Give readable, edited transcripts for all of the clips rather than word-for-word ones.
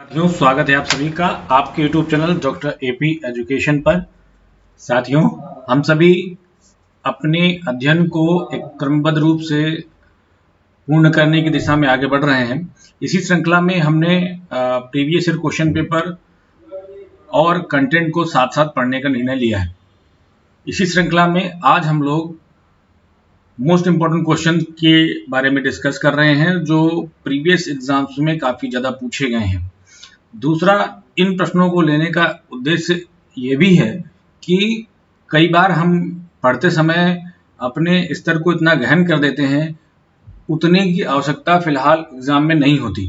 साथियों, स्वागत है आप सभी का आपके YouTube channel doctor AP education पर। साथियों, हम सभी अपने अध्ययन को एक क्रमबद्ध रूप से पूर्ण करने की दिशा में आगे बढ़ रहे हैं। इसी श्रृंखला में हमने प्रीवियस ईयर क्वेश्चन पेपर और कंटेंट को साथ साथ पढ़ने का निर्णय लिया है। इसी श्रृंखला में आज हम लोग मोस्ट इम्पोर्टेंट क्वेश्चन के बारे में डिस्कस कर रहे हैं जो प्रीवियस एग्जाम्स में काफ़ी ज़्यादा पूछे गए हैं। दूसरा, इन प्रश्नों को लेने का उद्देश्य ये भी है कि कई बार हम पढ़ते समय अपने स्तर को इतना गहन कर देते हैं, उतने की आवश्यकता फिलहाल एग्जाम में नहीं होती।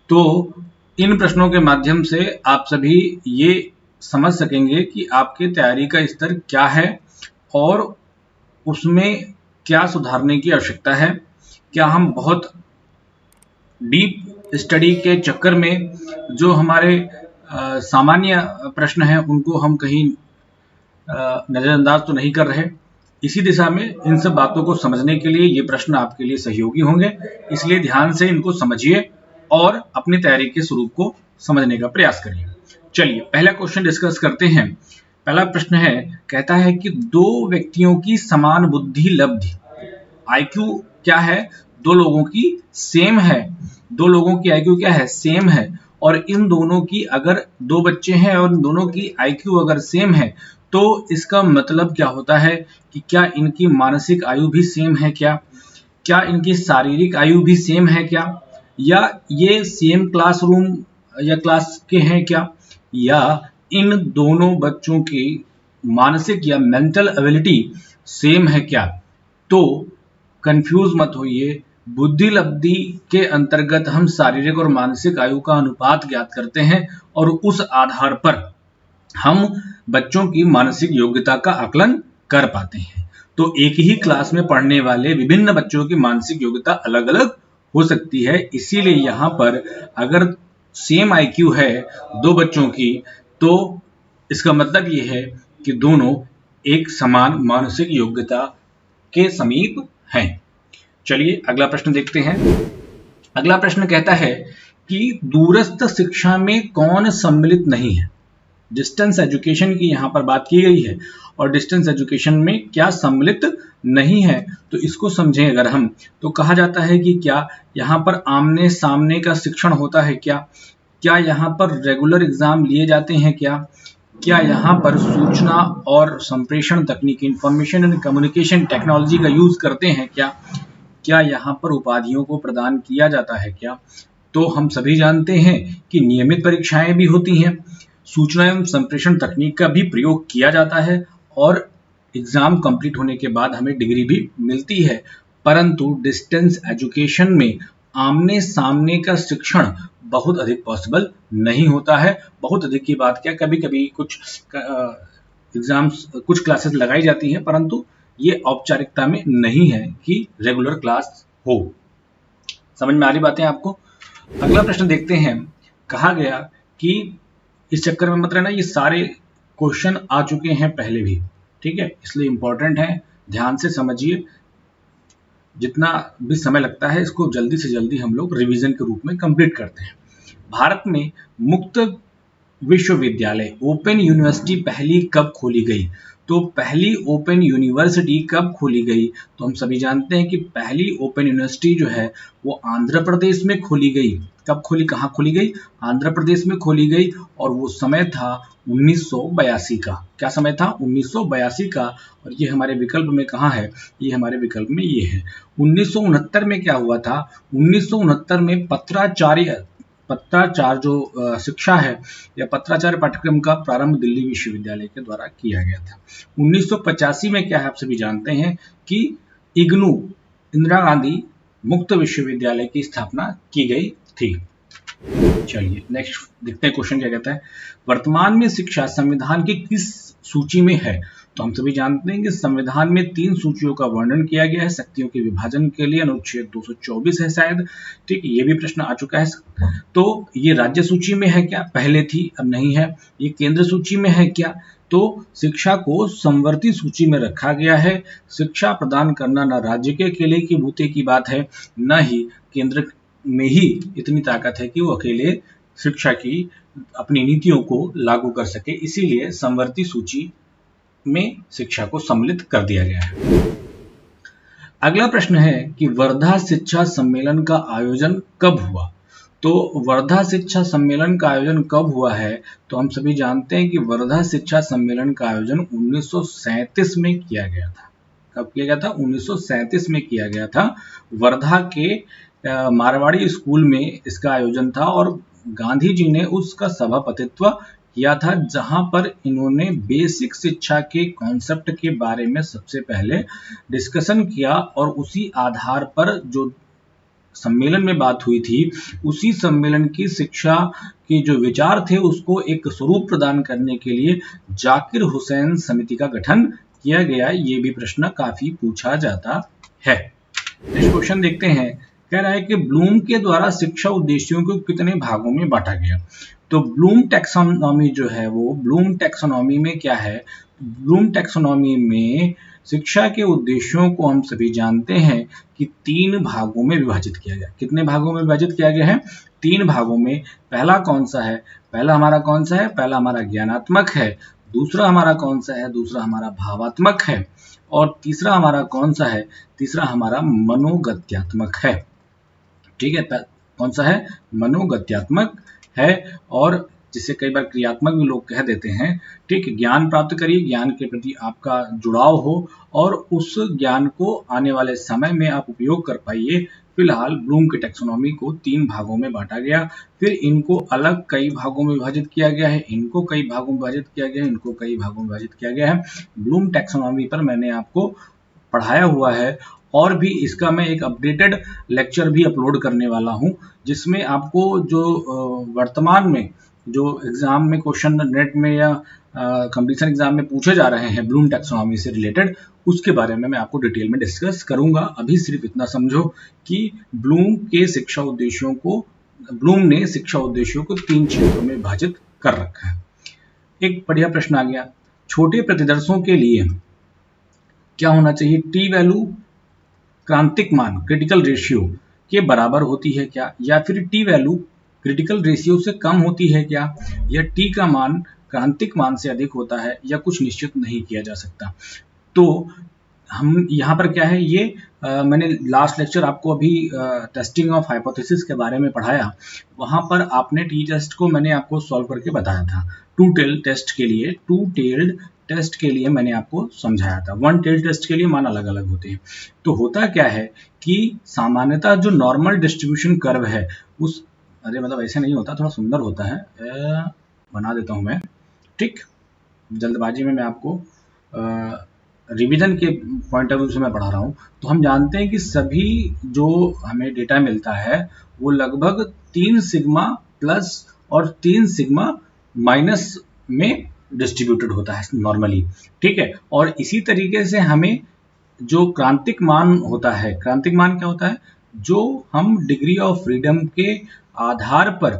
तो इन प्रश्नों के माध्यम से आप सभी ये समझ सकेंगे कि आपके तैयारी का स्तर क्या है और उसमें क्या सुधारने की आवश्यकता है। क्या हम बहुत डीप स्टडी के चक्कर में जो हमारे सामान्य प्रश्न हैं उनको हम कहीं नज़रअंदाज तो नहीं कर रहे। इसी दिशा में इन सब बातों को समझने के लिए ये प्रश्न आपके लिए सहयोगी होंगे, इसलिए ध्यान से इनको समझिए और अपनी तैयारी के स्वरूप को समझने का प्रयास करिए। चलिए पहला क्वेश्चन डिस्कस करते हैं। पहला प्रश्न है, कहता है कि दो व्यक्तियों की समान बुद्धि लब्धि, IQ क्या है, दो लोगों की सेम है, दो लोगों की IQ क्या है, सेम है, और इन दोनों की अगर दो बच्चे हैं और इन दोनों की IQ अगर सेम है तो इसका मतलब क्या होता है कि क्या इनकी मानसिक आयु भी सेम है, क्या इनकी शारीरिक आयु भी सेम है, या ये सेम क्लासरूम या क्लास के हैं, या इन दोनों बच्चों की मानसिक या मेंटल एबिलिटी सेम है क्या। तो कंफ्यूज मत होइए, बुद्धि लब्धि के अंतर्गत हम शारीरिक और मानसिक आयु का अनुपात ज्ञात करते हैं और उस आधार पर हम बच्चों की मानसिक योग्यता का आकलन कर पाते हैं। तो एक ही क्लास में पढ़ने वाले विभिन्न बच्चों की मानसिक योग्यता अलग अलग हो सकती है, इसीलिए यहाँ पर अगर सेम IQ है दो बच्चों की तो इसका मतलब ये है कि दोनों एक समान मानसिक योग्यता के समीप हैं। चलिए अगला प्रश्न देखते हैं। अगला प्रश्न कहता है कि दूरस्थ शिक्षा में कौन सम्मिलित नहीं है। डिस्टेंस एजुकेशन की यहाँ पर बात की गई है और डिस्टेंस एजुकेशन में क्या सम्मिलित नहीं है, तो इसको समझें अगर हम, तो कहा जाता है कि क्या यहाँ पर आमने सामने का शिक्षण होता है, क्या यहाँ पर रेगुलर एग्जाम लिए जाते हैं, क्या यहाँ पर सूचना और संप्रेषण तकनीक इंफॉर्मेशन एंड कम्युनिकेशन टेक्नोलॉजी का यूज करते हैं, क्या यहाँ पर उपाधियों को प्रदान किया जाता है, तो हम सभी जानते हैं कि नियमित परीक्षाएं भी होती हैं, सूचना एवं संप्रेषण तकनीक का भी प्रयोग किया जाता है और एग्जाम कंप्लीट होने के बाद हमें डिग्री भी मिलती है। परंतु डिस्टेंस एजुकेशन में आमने सामने का शिक्षण बहुत अधिक पॉसिबल नहीं होता है। बहुत अधिक की बात क्या, कभी कभी कुछ एग्जाम्स कुछ क्लासेस लगाई जाती हैं, परंतु ये औपचारिकता में नहीं है कि रेगुलर क्लास हो। समझ में आ रही बातें आपको। अगला प्रश्न देखते हैं। कहा गया कि इस चक्कर में मत रहना, ये सारे क्वेश्चन आ चुके हैं पहले भी, ठीक है, इसलिए इंपॉर्टेंट है, ध्यान से समझिए। जितना भी समय लगता है इसको जल्दी से जल्दी हम लोग रिवीजन के रूप में कंप्लीट करते हैं। भारत में मुक्त विश्वविद्यालय ओपन यूनिवर्सिटी पहली कब खोली गई, तो पहली ओपन यूनिवर्सिटी कब खोली गई, तो हम सभी जानते हैं कि पहली ओपन यूनिवर्सिटी जो है वो आंध्र प्रदेश में खोली गई। कब खोली, कहाँ खोली गई, आंध्र प्रदेश में खोली गई, और वो समय था 1982 का। क्या समय था, 1982 का। और ये हमारे विकल्प में कहाँ है, ये हमारे विकल्प में ये है। 1969 में क्या हुआ था, 1969 में पत्राचार जो शिक्षा है या पत्राचार पाठ्यक्रम का प्रारंभ दिल्ली विश्वविद्यालय के द्वारा किया गया था। 1985 में क्या है, आप सभी जानते हैं कि इग्नू इंदिरा गांधी मुक्त विश्वविद्यालय की स्थापना की गई थी। चलिए नेक्स्ट देखते हैं क्वेश्चन क्या कहता है। वर्तमान में शिक्षा संविधान की किस सूची में है, तो हम सभी जानते हैं कि संविधान में 3 सूचियों का वर्णन किया गया है। शक्तियों के विभाजन के लिए अनुच्छेद 224 है शायद, ठीक, ये भी प्रश्न आ चुका है। तो ये राज्य सूची में है क्या, पहले थी अब नहीं है। ये केंद्र सूची में है क्या, तो शिक्षा को समवर्ती सूची में रखा गया है। शिक्षा प्रदान करना न राज्य के अकेले की बूते की बात है, न ही केंद्र में ही इतनी ताकत है कि वो अकेले शिक्षा की अपनी नीतियों को लागू कर सके, इसीलिए समवर्ती सूची में शिक्षा को सम्मिलित कर दिया गया है। अगला प्रश्न है कि वर्धा शिक्षा सम्मेलन का आयोजन कब हुआ। तो वर्धा शिक्षा सम्मेलन का आयोजन कब हुआ है, तो हम सभी जानते हैं कि वर्धा शिक्षा सम्मेलन का आयोजन 1937 में किया गया था। कब किया गया था? 1937 में किया गया था। वर्धा के मारवाड़ी स्कूल में इसका आयोजन था और गांधी जी ने उसका सभापतित्व किया था, जहां पर इन्होंने बेसिक शिक्षा के कॉन्सेप्ट के बारे में सबसे पहले डिस्कशन किया और उसी आधार पर जो सम्मेलन में बात हुई थी, उसी सम्मेलन की शिक्षा के जो विचार थे उसको एक स्वरूप प्रदान करने के लिए जाकिर हुसैन समिति का गठन किया गया। ये भी प्रश्न काफी पूछा जाता है। नेक्स्ट क्वेश्चन देखते हैं। कह रहा है कि ब्लूम के द्वारा शिक्षा उद्देश्यों को कितने भागों में बांटा गया। तो ब्लूम टैक्सोनॉमी जो है वो ब्लूम टैक्सोनॉमी में क्या है, ब्लूम टैक्सोनॉमी में शिक्षा के उद्देश्यों को हम सभी जानते हैं कि 3 भागों में विभाजित किया गया। कितने भागों में विभाजित किया गया है? 3 भागों में। पहला कौन सा है? पहला हमारा कौन सा है? पहला हमारा ज्ञानात्मक है। दूसरा हमारा कौन सा है? दूसरा हमारा भावात्मक है। और तीसरा हमारा कौन सा है? तीसरा हमारा मनोगत्यात्मक है। ठीक है, कौन सा है? मनोगत्यात्मक है, और जिसे कई बार क्रियात्मक भी लोग कह देते हैं। ठीक, ज्ञान प्राप्त करिए, ज्ञान के प्रति आपका जुड़ाव हो और उस ज्ञान को आने वाले समय में आप उपयोग कर पाइए। फिलहाल ब्लूम की टैक्सोनॉमी को 3 भागों में बांटा गया, फिर इनको अलग कई भागों में विभाजित किया गया है, इनको कई भागों में विभाजित किया गया है, इनको कई भागों में विभाजित किया गया है। ब्लूम टैक्सोनॉमी पर मैंने आपको पढ़ाया हुआ है और भी इसका मैं एक अपडेटेड लेक्चर भी अपलोड करने वाला हूं, जिसमें आपको जो वर्तमान में जो एग्जाम में क्वेश्चन नेट में या कंपटीशन एग्जाम में पूछे जा रहे हैं ब्लूम टैक्सोनॉमी से रिलेटेड, उसके बारे में मैं आपको डिटेल में डिस्कस करूंगा। अभी सिर्फ इतना समझो कि ब्लूम ने शिक्षा उद्देश्यों को 3 क्षेत्रों में विभाजित कर रखा है। एक बढ़िया प्रश्न आ गया, छोटे प्रतिदर्शों के लिए क्या होना चाहिए? टी वैल्यू क्रांतिक मान क्रिटिकल रेशियो के बराबर होती है क्या, या फिर टी वैल्यू क्रिटिकल रेशियो से कम होती है क्या, या टी का मान क्रांतिक मान से अधिक होता है, या कुछ निश्चित नहीं किया जा सकता। तो हम यहाँ पर क्या है, ये मैंने लास्ट लेक्चर आपको अभी टेस्टिंग ऑफ हाइपोथेसिस के बारे में पढ़ाया, वहां पर आपने टी टेस्ट को मैंने आपको सॉल्व करके बताया था। टू टेल्ड टेस्ट के लिए मैंने आपको समझाया था। 1 टेल्ड टेस्ट के लिए मान अलग अलग होते हैं। तो होता क्या है कि सामान्यतः जो नॉर्मल डिस्ट्रीब्यूशन कर्व है उस मतलब ऐसे नहीं होता, थोड़ा सुंदर होता है, बना देता हूं मैं। ठीक, जल्दबाजी में मैं आपको रिवीजन के पॉइंट ऑफ व्यू से मैं पढ़ा रहा हूं। तो हम जानते हैं कि सभी जो हमें डेटा मिलता है वो लगभग 3 सिग्मा प्लस और 3 सिग्मा माइनस में डिस्ट्रीब्यूटेड होता है नॉर्मली। ठीक है, और इसी तरीके से हमें जो क्रांतिक मान होता है, क्रांतिक मान क्या होता है? जो हम डिग्री ऑफ फ्रीडम के आधार पर,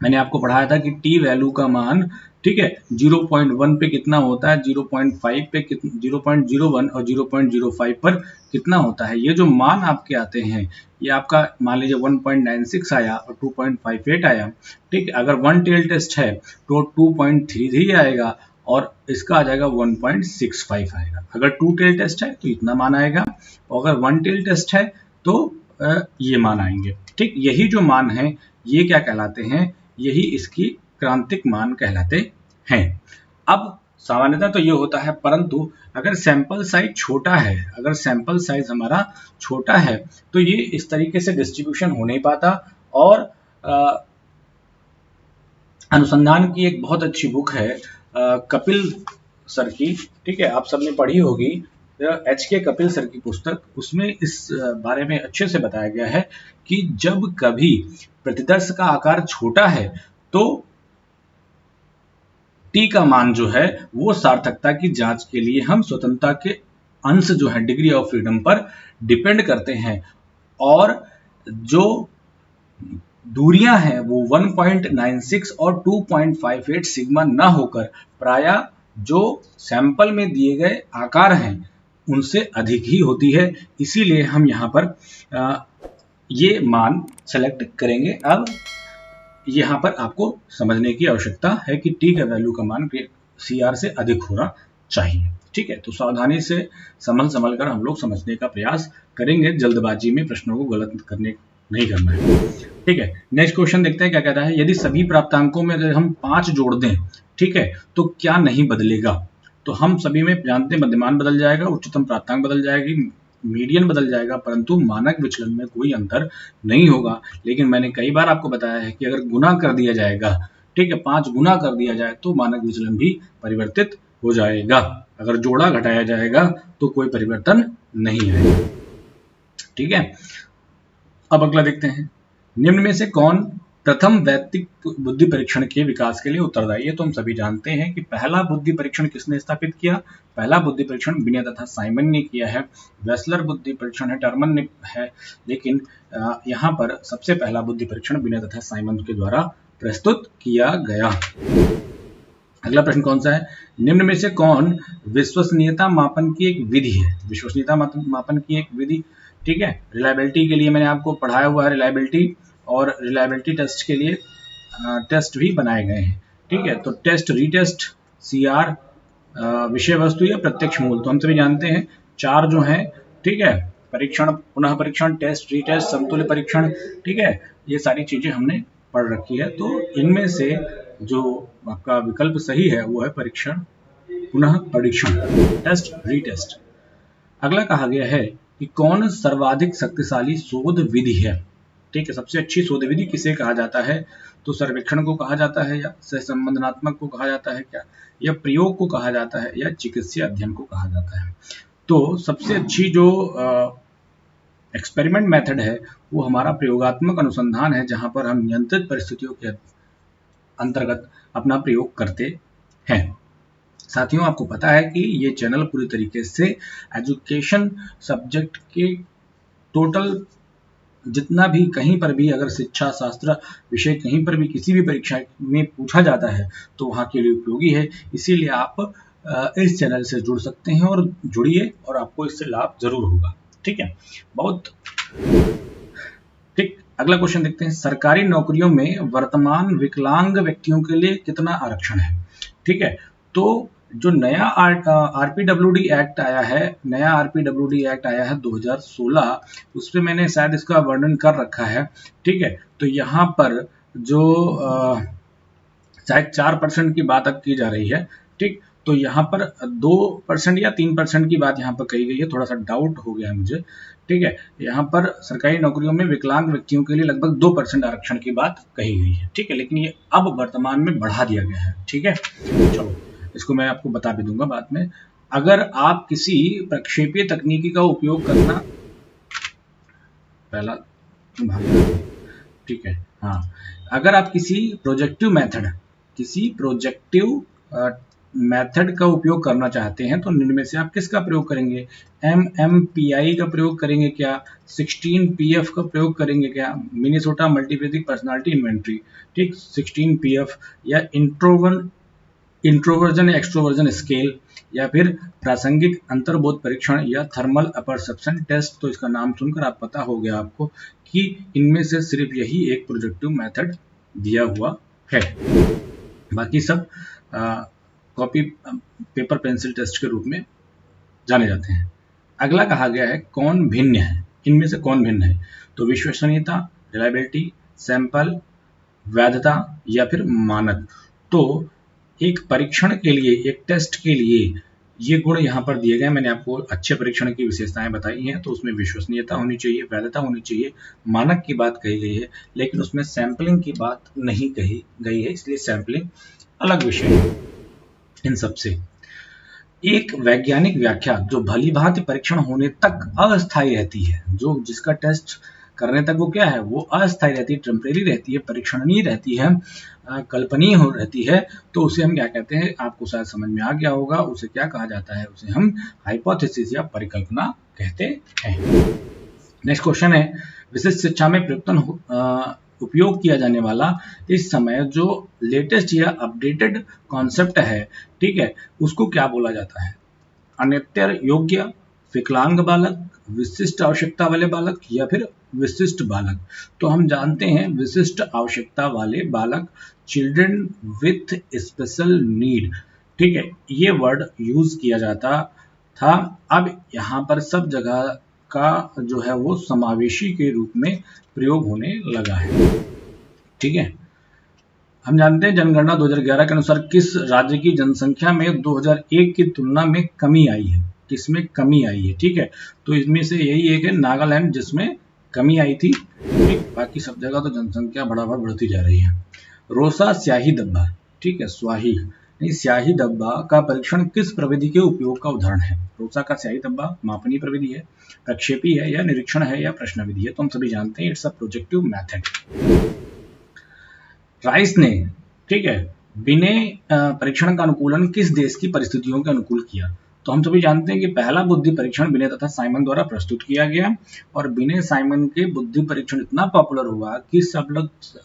मैंने आपको पढ़ाया था कि टी वैल्यू का मान, ठीक है, 0.1 पे कितना होता है, 0.5 पे 0.01 और 0.05 पर कितना होता है। ये जो मान आपके आते हैं, ये आपका मान लीजिए 1.96 आया और 2.58 आया। ठीक, अगर 1 टेल टेस्ट है तो 2.33 आएगा और इसका आ जाएगा 1.65 आएगा। अगर 2 टेल टेस्ट है तो इतना मान आएगा, और अगर 1 टेल टेस्ट है तो ये मान आएंगे। ठीक, यही जो मान है ये क्या कहलाते हैं? यही इसकी क्रांतिक मान कहलाते हैं। अब सामान्यतः तो ये होता है, परंतु अगर सैंपल साइज छोटा है, अगर सैंपल साइज हमारा छोटा है तो ये इस तरीके से डिस्ट्रीब्यूशन हो नहीं पाता। और अनुसंधान की एक बहुत अच्छी बुक है कपिल सर की, ठीक है, आप सबने पढ़ी होगी, HK कपिल सर की पुस्तक, उसमें इस बारे में अच्छे से बताया गया है कि जब कभी प्रतिदर्श का आकार छोटा है तो टी का मान जो है वो सार्थकता की जांच के लिए हम स्वतंत्रता के अंश जो है डिग्री ऑफ फ्रीडम पर डिपेंड करते हैं, और जो दूरियां हैं वो 1.96 और 2.58 सिग्मा ना होकर प्रायः जो सैंपल में दिए गए आकार हैं उनसे अधिक ही होती है। इसीलिए हम यहाँ पर ये मान सेलेक्ट करेंगे। अब यहाँ पर आपको समझने की आवश्यकता है कि टी का वैल्यू का मान CR से अधिक होना चाहिए। ठीक है, तो सावधानी से संभल कर हम लोग समझने का प्रयास करेंगे, जल्दबाजी में प्रश्नों को गलत नहीं करना है। ठीक है, नेक्स्ट क्वेश्चन देखते हैं क्या कहता है। यदि सभी प्राप्तांकों में अगर हम 5 जोड़ दें, ठीक है, तो क्या नहीं बदलेगा? तो हम सभी में जानते हैं मध्यमान बदल जाएगा, उच्चतम प्राप्तांक बदल जाएगी, मीडियन बदल जाएगा, परंतु मानक विचलन में कोई अंतर नहीं होगा। लेकिन मैंने कई बार आपको बताया है कि अगर गुना कर दिया जाएगा, ठीक है, 5 गुना कर दिया जाए तो मानक विचलन भी परिवर्तित हो जाएगा। अगर जोड़ा घटाया जाएगा तो कोई परिवर्तन नहीं आएगा। ठीक है, अब अगला देखते हैं। निम्न में से कौन प्रथम वैयक्तिक बुद्धि परीक्षण के विकास के लिए उत्तरदायी है? तो हम सभी जानते हैं कि पहला बुद्धि परीक्षण किसने स्थापित किया? पहला बुद्धि परीक्षण बिने तथा साइमन ने किया है। वेस्लर बुद्धि परीक्षण है, टर्मन ने है, लेकिन यहाँ पर सबसे पहला बुद्धि परीक्षण बिने तथा साइमन के द्वारा प्रस्तुत किया गया। अगला प्रश्न कौन सा है? निम्न में से कौन विश्वसनीयता मापन की एक विधि है? विश्वसनीयता मापन की एक विधि, ठीक है, रिलायबिलिटी के लिए मैंने आपको पढ़ाया हुआ है, रिलायबिलिटी और रिलायबिलिटी टेस्ट के लिए टेस्ट भी बनाए गए हैं। ठीक है, तो टेस्ट, रीटेस्ट, CR, विषय वस्तु या प्रत्यक्ष मूल, तो हम सभी जानते हैं 4 जो हैं, ठीक है, परीक्षण, पुनः परीक्षण, टेस्ट, रीटेस्ट, समतुल्य परीक्षण, ठीक है, ये सारी चीजें हमने पढ़ रखी है। तो इनमें से जो आपका विकल्प सही है वो है परीक्षण, पुनः परीक्षण, टेस्ट, रीटेस्ट। अगला कहा गया है कि कौन सर्वाधिक शक्तिशाली शोध विधि है? ठीक है, सबसे अच्छी शोध विधि किसे कहा जाता है? तो सर्वेक्षण को कहा जाता है, या सहसंबंधात्मक को कहा जाता है क्या, या प्रयोग को कहा जाता है, या चिकित्सीय अध्ययन को कहा जाता है? तो सबसे अच्छी जो एक्सपेरिमेंट मेथड है वो हमारा प्रयोगात्मक अनुसंधान है, जहां पर हम नियंत्रित परिस्थितियों के अंतर्गत अपना प्रयोग करते हैं। साथियों, आपको पता है कि ये चैनल पूरी तरीके से एजुकेशन सब्जेक्ट के टोटल जितना भी कहीं पर भी अगर शिक्षा शास्त्र विषय कहीं पर भी किसी भी परीक्षा में पूछा जाता है तो वहाँ के लिए उपयोगी है। इसीलिए आप इस चैनल से जुड़ सकते हैं और जुड़िए और आपको इससे लाभ जरूर होगा। ठीक है, बहुत ठीक। अगला क्वेश्चन देखते हैं। सरकारी नौकरियों में वर्तमान विकलांग व्यक्तियों के लिए कितना आरक्षण है? ठीक है, तो जो नया RPWD एक्ट आया है, नया RPWD एक्ट आया है 2016, उस पर मैंने शायद इसका वर्णन कर रखा है। ठीक है, तो यहाँ पर जो शायद 4% की बात अब की जा रही है। ठीक, तो यहाँ पर 2% या 3% की बात यहाँ पर कही गई है, थोड़ा सा डाउट हो गया है मुझे। ठीक है, यहाँ पर सरकारी नौकरियों में विकलांग व्यक्तियों के लिए लगभग 2% आरक्षण की बात कही गई है। ठीक है, लेकिन ये अब वर्तमान में बढ़ा दिया गया है। ठीक है, चलो इसको मैं आपको बता भी दूंगा बाद में। अगर आप किसी प्रक्षेपीय तकनीकी का उपयोग करना, पहला ठीक है, हाँ, अगर आप किसी प्रोजेक्टिव मेथड का उपयोग करना चाहते हैं तो निम्न में से आप किसका प्रयोग करेंगे? MMPI का प्रयोग करेंगे क्या? 16PF का प्रयोग करेंगे क्या? मिनेसोटा मल्टीपेथिक पर्सनालिटी इन्वेंटरी, ठीक, 16PF, या इंट्रोवर्जन एक्सट्रोवर्जन स्केल, या फिर प्रासंगिक अंतर्बोध परीक्षण, या थर्मल अपरसेप्शन टेस्ट। तो इसका नाम सुनकर आप पता हो गया आपको कि इनमें से सिर्फ यही एक प्रोजेक्टिव मेथड दिया हुआ है, बाकी सब कॉपी पेपर पेंसिल टेस्ट के रूप में जाने जाते हैं। अगला कहा गया है कौन भिन्न है? इनमें से कौन भिन्न है? तो विश्वसनीयता, रिलायबिलिटी, सैंपल, वैधता, या फिर मानक। तो एक परीक्षण के लिए, एक टेस्ट के लिए ये गुण यहाँ पर दिए गए। मैंने आपको अच्छे परीक्षण की विशेषताएं बताई हैं, तो उसमें विश्वसनीयता होनी चाहिए, वैधता होनी चाहिए, मानक की बात कही गई है, लेकिन उसमें सैंपलिंग की बात नहीं कही गई है, इसलिए सैंपलिंग अलग विषय है इन सबसे। एक वैज्ञानिक व्याख्या जो भलीभांति परीक्षण होने तक अस्थायी रहती है, जो जिसका टेस्ट करने तक वो क्या है, वो अस्थायी रहती है, टेम्परेरी रहती है, परीक्षणीय रहती है, कल्पनीय हो रहती है, तो उसे हम क्या कहते हैं? आपको शायद समझ में आ गया होगा, उसे क्या कहा जाता है? उसे हम हाइपोथेसिस या परिकल्पना कहते हैं। नेक्स्ट क्वेश्चन है, विशिष्ट शिक्षा में उपयोग किया जाने वाला इस समय जो लेटेस्ट या अपडेटेड कॉन्सेप्ट है, ठीक है, उसको क्या बोला जाता है? अन्यत्र योग्य, विकलांग बालक, विशिष्ट आवश्यकता वाले बालक या फिर विशिष्ट बालक? तो हम जानते हैं विशिष्ट आवश्यकता वाले बालक, चिल्ड्रन विथ स्पेशल नीड, ठीक है, ये वर्ड यूज किया जाता था। अब यहाँ पर सब जगह का जो है वो समावेशी के रूप में प्रयोग होने लगा है, ठीक है। हम जानते हैं जनगणना 2011 के अनुसार किस राज्य की जनसंख्या में 2001 की तुलना में कमी आई है? किसमें कमी आई है? ठीक है, तो इसमें से यही एक है नागालैंड, जिसमें कमी आई थी। ठीक, बाकी सब जगह तो जनसंख्या बराबर बढ़ती जा रही है। रोसा स्याही डब्बा, ठीक है, स्वाही नहीं, स्याही डब्बा का परीक्षण किस प्रविधि के उपयोग का उदाहरण है? रोसा का स्याही डब्बा मापनीय प्रविधि है, प्रक्षेपी है, या निरीक्षण है, या प्रश्न विधि है? तो हम सभी जानते हैं it's a projective method. Rice ने, ठीक है, बिने परीक्षण का अनुकूलन किस देश की परिस्थितियों के अनुकूल किया? तो हम सभी जानते हैं कि पहला बुद्धि परीक्षण बिने तथा साइमन द्वारा प्रस्तुत किया गया, और बिने साइमन के बुद्धि परीक्षण इतना पॉपुलर हुआ कि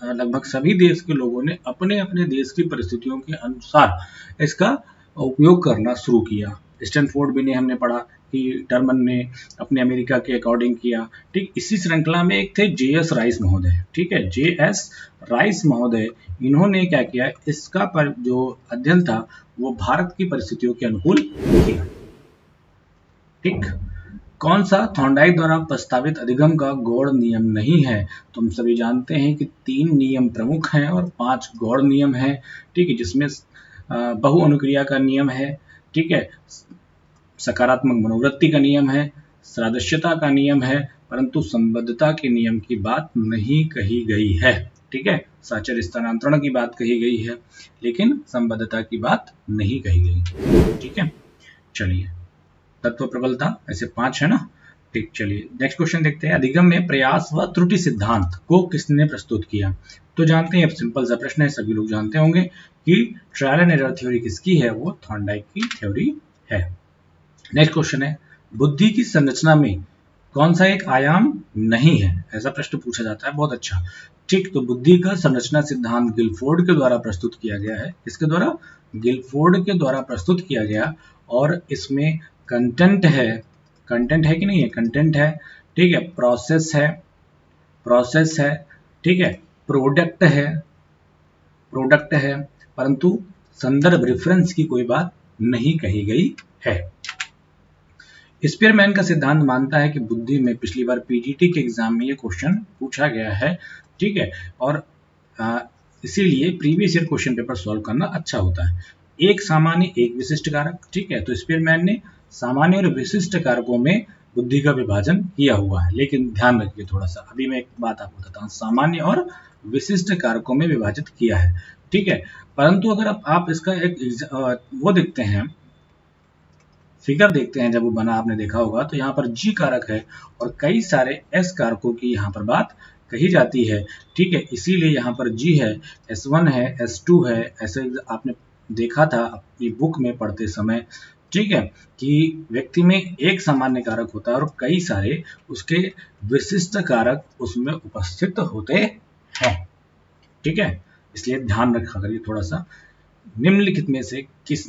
लगभग सभी देश के लोगों ने अपने अपने देश की परिस्थितियों के अनुसार इसका उपयोग करना शुरू किया। स्टैनफोर्ड बिने हमने पढ़ा कि टर्मन ने अपने अमेरिका के अकॉर्डिंग किया। ठीक, इसी श्रृंखला में एक थे जे.एस. राइस महोदय, ठीक है, जे.एस. राइस महोदय, इन्होंने क्या किया, इसका पर जो अध्ययन था वो भारत की परिस्थितियों के अनुकूल किया। ठीक, कौन सा थॉर्नडाइक द्वारा प्रस्तावित अधिगम का गौड़ नियम नहीं है? तो हम सभी जानते हैं कि 3 नियम प्रमुख हैं और 5 गौड़ नियम हैं, ठीक है, जिसमें बहु अनुक्रिया का नियम है, ठीक है, सकारात्मक मनोवृत्ति का नियम है, सदस्यता का नियम है, परंतु संबद्धता के नियम की बात नहीं कही गई है। ठीक है, साचर स्थानांतरण की बात कही गई है, लेकिन संबद्धता की बात नहीं कही गई। ठीक है, चलिए, तत्व प्रबलता ऐसे 5 है ना। ठीक, चलिए नेक्स्ट क्वेश्चन देखते हैं। अधिगम में प्रयास व त्रुटि सिद्धांत को किसने प्रस्तुत किया? तो जानते हैं, अब सिंपल सा प्रश्न है, सभी लोग जानते होंगे कि ट्रायल एंड एरर थ्योरी किसकी है, वो थॉर्नडाइक की थ्योरी है। नेक्स्ट क्वेश्चन है, बुद्धि की संरचना में कौन सा एक आयाम नहीं है? ऐसा प्रश्न पूछा जाता है, बहुत अच्छा। ठीक, तो बुद्धि का संरचना सिद्धांत गिलफोर्ड के द्वारा प्रस्तुत किया गया है। किसके द्वारा? गिलफोर्ड के द्वारा प्रस्तुत किया गया, और इसमें कंटेंट है, कंटेंट है कि नहीं है? कंटेंट है, ठीक है, प्रोसेस है, प्रोसेस है, ठीक है, प्रोडक्ट है, प्रोडक्ट है, परंतु संदर्भ रेफरेंस की कोई बात नहीं कही गई है। स्पीयरमैन का सिद्धांत मानता है कि बुद्धि में, पिछली बार पीजीटी के एग्जाम में ये क्वेश्चन पूछा गया है, ठीक है, और इसीलिए previous year question paper solve करना अच्छा होता है। एक सामान्य, एक विशिष्ट कारक, ठीक है, तो स्पीयरमैन ने सामान्य और विशिष्ट कारकों में बुद्धि का विभाजन किया हुआ है, लेकिन ध्यान रखिए थोड़ा सा, अभी मैं एक बात आपको बताता हूँ, सामान्य और विशिष्ट कारकों में विभाजित किया है, ठीक है, परंतु अगर आप इसका एक वो देखते हैं, फिगर देखते हैं, जब वो बना आपने देखा होगा, तो यहाँ पर जी कारक है और कई सारे एस कारकों की यहाँ पर बात कही जाती है, ठीक है, इसीलिए यहाँ पर जी है, S1 है, S2 है, ऐसे आपने देखा था अपनी बुक में पढ़ते समय, ठीक है, कि व्यक्ति में एक सामान्य कारक होता है और कई सारे उसके विशिष्ट कारक उसमें उपस्थित होते हैं, ठीक है, इसलिए ध्यान रखा करिए थोड़ा सा। निम्नलिखित में से किस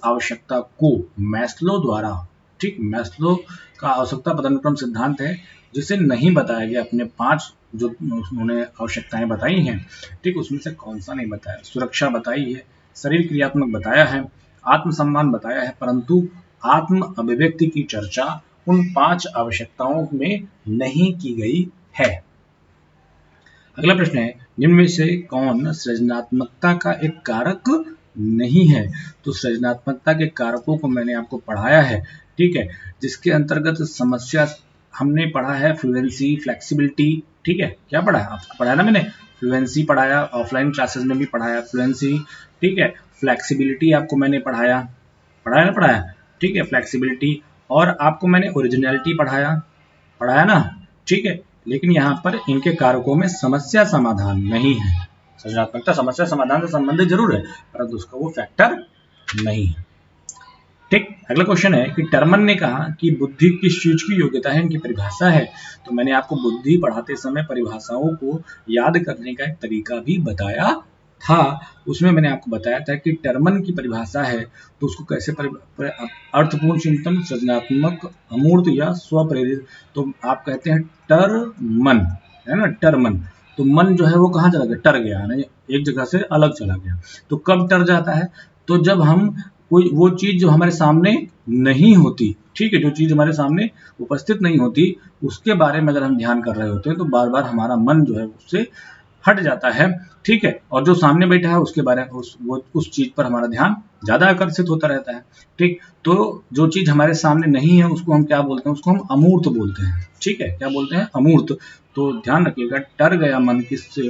आवश्यकता को मैस्लो द्वारा, ठीक, मैस्लो का आवश्यकता पदानुक्रम सिद्धांत है, जिसे नहीं बताया गया, अपने 5 जो उन्होंने आवश्यकताएं बताई हैं, ठीक, उसमें से कौन सा नहीं बताया? सुरक्षा बताई है, शरीर क्रियात्मक बताया है, आत्मसम्मान बताया है, परंतु आत्म अभिव्यक्ति की चर्चा उन 5 आवश्यकताओं में नहीं की गई है। अगला प्रश्न है, निम्न में से कौन सृजनात्मकता का एक कारक नहीं है? तो सृजनात्मकता के कारकों को मैंने आपको पढ़ाया है, ठीक है, जिसके अंतर्गत समस्या हमने पढ़ा है, फ्लुएंसी, फ्लेक्सिबिलिटी, ठीक है, क्या पढ़ा है आपको? पढ़ाया ना मैंने, फ्लुएंसी पढ़ाया, ऑफलाइन क्लासेस में भी पढ़ाया फ्लुएंसी, ठीक है, फ्लेक्सिबिलिटी आपको मैंने पढ़ाया ना पढ़ाया, ठीक है, फ्लेक्सिबिलिटी, और आपको मैंने ओरिजिनलिटी पढ़ाया ना, ठीक है, लेकिन यहाँ पर इनके कारकों में समस्या समाधान नहीं है। सृजनात्मकता समस्या समाधान से संबंधित जरूर है, परंतु उसका वो फैक्टर नहीं है। ठीक, अगला क्वेश्चन है कि टर्मन ने कहा कि बुद्धि किस चीज की योग्यता है, इनकी परिभाषा है। तो मैंने आपको बुद्धि पढ़ाते समय परिभाषाओं को याद करने का एक तरीका भी बताया था उसमें मैंने आपको बताया था कि टर्मन की परिभाषा है तो उसको कैसे अर्थपूर्ण चिंतन, सृजनात्मक, अमूर्त या स्वप्रेरित। तो आप कहते हैं टर्मन, है ना, टर्मन। तो मन जो है वो कहाँ चला गया, टर गया, यानी एक जगह से अलग चला गया। तो कब टर जाता है, तो जब हम कोई वो चीज जो हमारे सामने नहीं होती, ठीक है, जो चीज हमारे सामने उपस्थित नहीं होती उसके बारे में अगर हम ध्यान कर रहे होते हैं तो बार बार हमारा मन जो है उससे हट जाता है, ठीक है, और जो सामने बैठा है उसके बारे में उस चीज पर हमारा ध्यान ज्यादा आकर्षित होता रहता है, ठीक। तो जो चीज हमारे सामने नहीं है उसको हम क्या बोलते हैं, उसको हम अमूर्त बोलते हैं, ठीक है, क्या बोलते हैं, अमूर्त। तो ध्यान रखिएगा, टर गया मन किससे,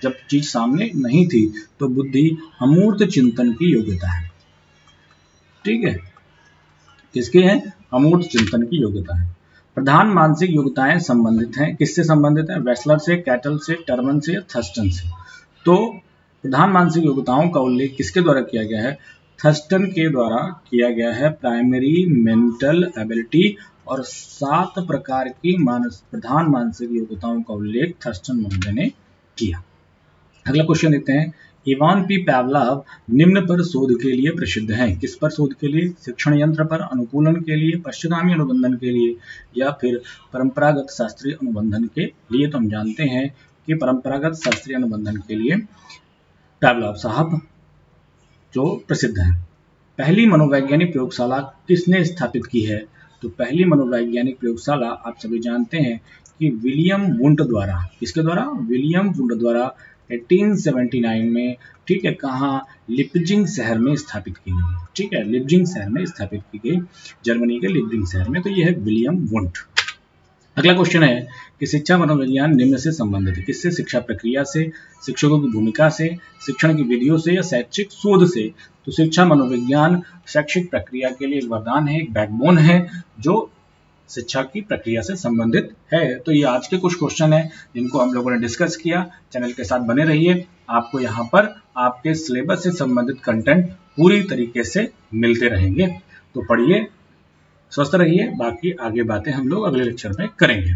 जब चीज सामने नहीं थी। तो बुद्धि अमूर्त चिंतन की योग्यता है, ठीक है, किसकी है, अमूर्त चिंतन की योग्यता है। प्रधान मानसिक योग्यताएं संबंधित हैं, किससे संबंधित है, वेस्लर से, कैटल से, टर्मन से या थर्स्टन से। तो प्रधान मानसिक योग्यताओं का उल्लेख किसके द्वारा किया गया है, थर्स्टन के द्वारा किया गया है। प्राइमरी मेंटल एबिलिटी और 7 प्रकार की प्रधान मानसिक योग्यताओं का उल्लेख थर्स्टन महोदय ने किया। अगला क्वेश्चन देखते हैं। इवान पी पावलोव निम्न पर शोध के लिए प्रसिद्ध हैं, किस पर शोध के लिए, शिक्षण यंत्र पर, अनुकूलन के लिए, पश्चगामी अनुबंधन के लिए या फिर परंपरागत शास्त्रीय अनुबंधन के लिए। तो हम जानते हैं कि परंपरागत शास्त्रीय अनुबंधन के लिए पावलोव साहब जो प्रसिद्ध हैं। पहली मनोवैज्ञानिक प्रयोगशाला किसने स्थापित की है, तो पहली मनोवैज्ञानिक प्रयोगशाला आप सभी जानते हैं कि विलियम वुंट द्वारा, किसके द्वारा, विलियम वुंट द्वारा 1879 में, ठीक है, कहाँ, लिप्जिंग शहर में स्थापित की गई, ठीक है, लिप्जिंग शहर में स्थापित की गई, जर्मनी के लिप्जिंग शहर में। तो यह है विलियम वुंट। अगला क्वेश्चन है कि शिक्षा मनोविज्ञान निम्न से संबंधित है, किससे, शिक्षा प्रक्रिया से, शिक्षकों की भूमिका से, शिक्षण की विधियों से या शैक्षिक शोध से। तो शिक्षा मनोविज्ञान शैक्षिक प्रक्रिया के लिए एक वरदान है, एक बैकबोन है जो शिक्षा की प्रक्रिया से संबंधित है। तो ये आज के कुछ क्वेश्चन है जिनको हम लोगों ने डिस्कस किया। चैनल के साथ बने रहिए, आपको यहाँ पर आपके सिलेबस से संबंधित कंटेंट पूरी तरीके से मिलते रहेंगे। तो पढ़िए, स्वस्थ रहिए, बाकी आगे बातें हम लोग अगले लेक्चर में करेंगे।